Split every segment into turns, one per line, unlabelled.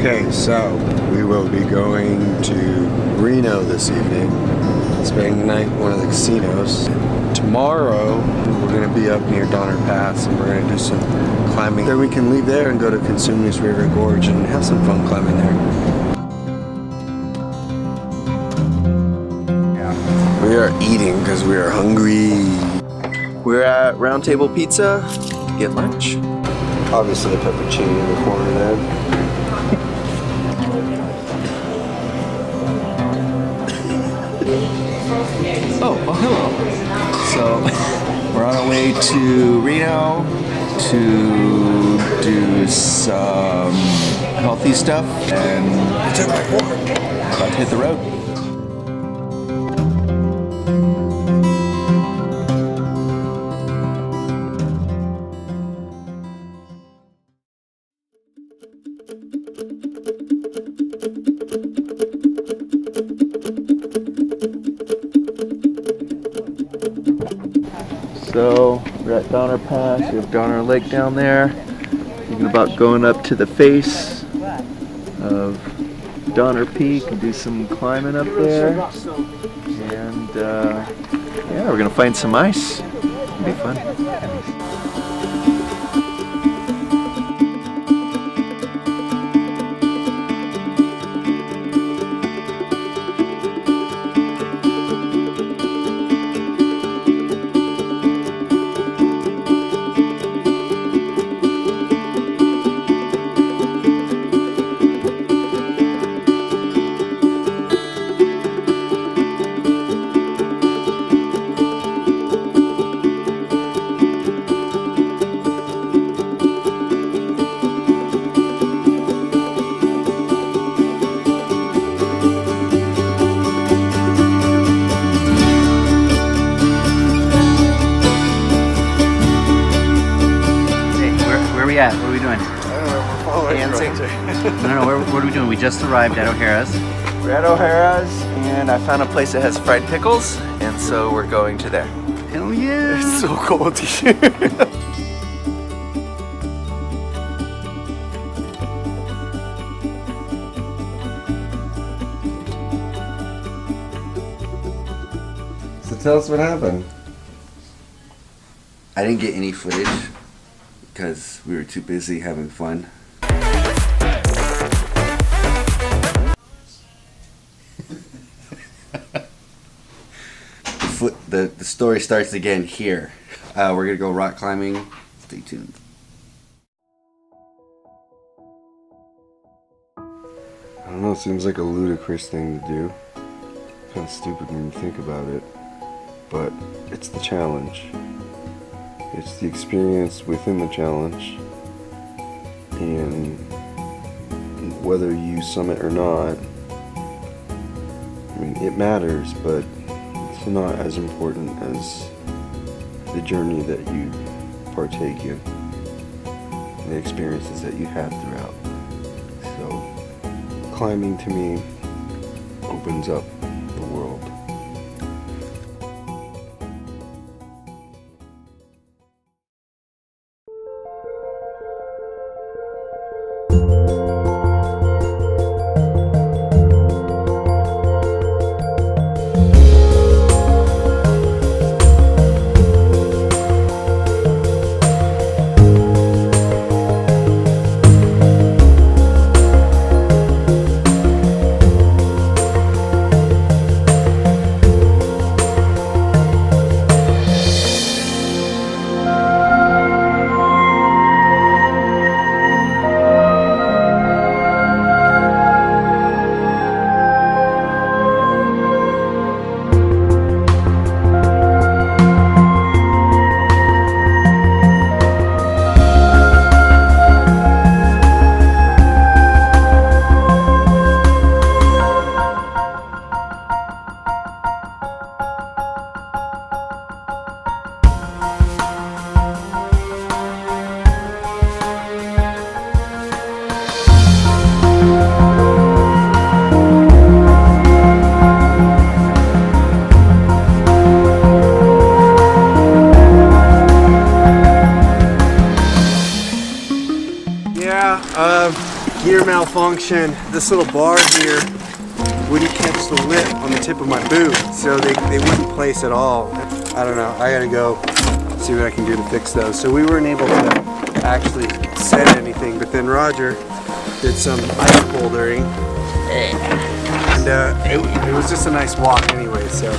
Okay, so we will be going to Reno this evening, spending the night at one of the casinos. Tomorrow, we're going to be up near Donner Pass and we're going to do some climbing. Then we can leave there and go to Consumnes River Gorge and have some fun climbing there. We are eating because we are hungry.
We're at Round Table Pizza to get lunch.
Obviously a pepperoni in the corner there.
Oh, hello. So, we're on our way to Reno to do some healthy stuff and about to hit the road. So we're at Donner Pass, we have Donner Lake down there. Thinking about going up to the face of Donner Peak and do some climbing up there. And yeah, we're gonna find some ice. It'll be fun.
What are we doing?
We're following
No, what are we doing? We just arrived at O'Hara's.
We're at O'Hara's and I found a place that has fried pickles and so we're going to there.
Hell yeah!
It's so cold here.
So tell us what happened.
I didn't get any footage because we were too busy having fun. The story starts again here. We're gonna go rock climbing. Stay tuned.
I don't know, it seems like a ludicrous thing to do. Kind of stupid when you think about it. But it's the challenge. It's the experience within the challenge. And whether you summit or not, I mean, it matters, but it's not as important as the journey that you partake in, the experiences that you have throughout. So, climbing to me opens up the world. Gear malfunction. This little bar here wouldn't catch the lip on the tip of my boot, so they wouldn't place at all. I don't know, I gotta go see what I can do to fix those. So we weren't able to actually set anything, but then Roger did some ice bouldering, and it was just a nice walk anyway, so.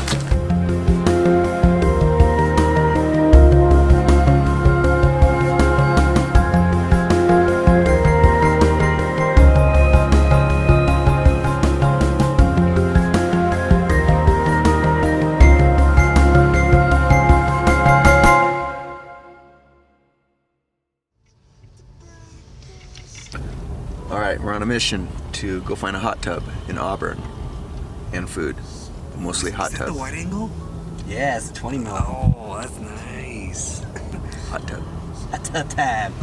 Alright, we're on a mission to go find a hot tub in Auburn. And food. Mostly hot tub.
Is that the wide angle?
Yeah, it's a 20 mil.
Oh, that's nice.
Hot tub.
That's a tab.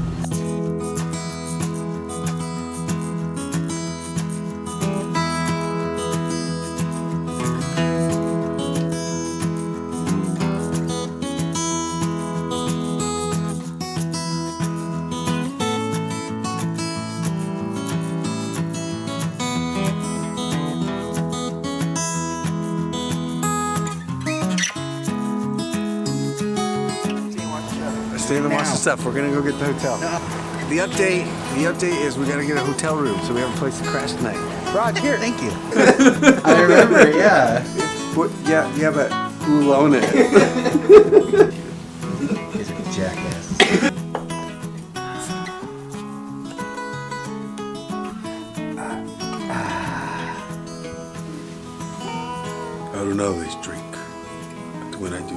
Stay in the watch the stuff. We're gonna go get the hotel. The update is we gotta get a hotel room so we have a place to crash tonight. Rod, here.
Thank you.
I remember, yeah.
What? Yeah, but who'll own it?
He's a jackass.
I don't always drink, but when I do,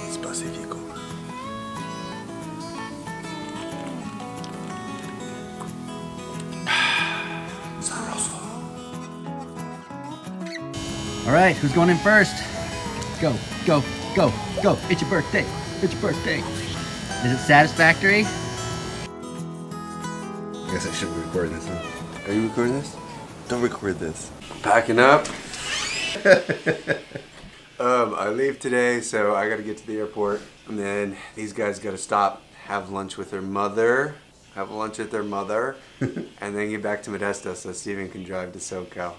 it's Pacifico.
All right, who's going in first? Go, go, go, go. It's your birthday. It's your birthday. Is it satisfactory?
I guess I should record this. Huh?
Are you recording this? Don't record this. Packing up. I leave today, so I gotta get to the airport, and then these guys gotta stop, have lunch with their mother, and then get back to Modesto so Steven can drive to SoCal.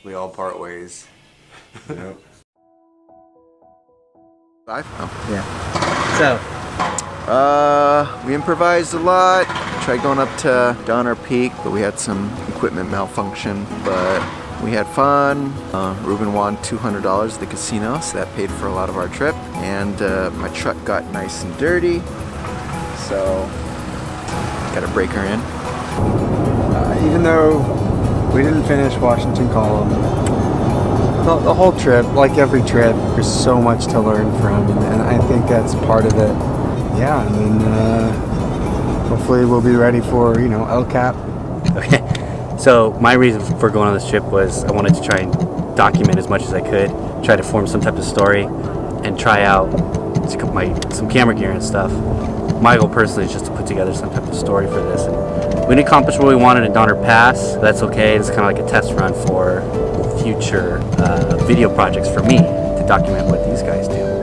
We all part ways.
Yep.
Yeah. So,
We improvised a lot. Tried going up to Donner Peak, but we had some equipment malfunction. But we had fun. Ruben won $200 at the casino, so that paid for a lot of our trip. And my truck got nice and dirty, so got to break her in.
Even though we didn't finish Washington Column, the whole trip, like every trip, there's so much to learn from, and I think that's part of it. Yeah, and then hopefully we'll be ready for, El Cap.
Okay, so my reason for going on this trip was I wanted to try and document as much as I could, try to form some type of story, and try out some camera gear and stuff. My goal personally is just to put together some type of story for this. And we didn't accomplish what we wanted in Donner Pass. That's okay. It's kind of like a test run for future video projects for me to document what these guys do.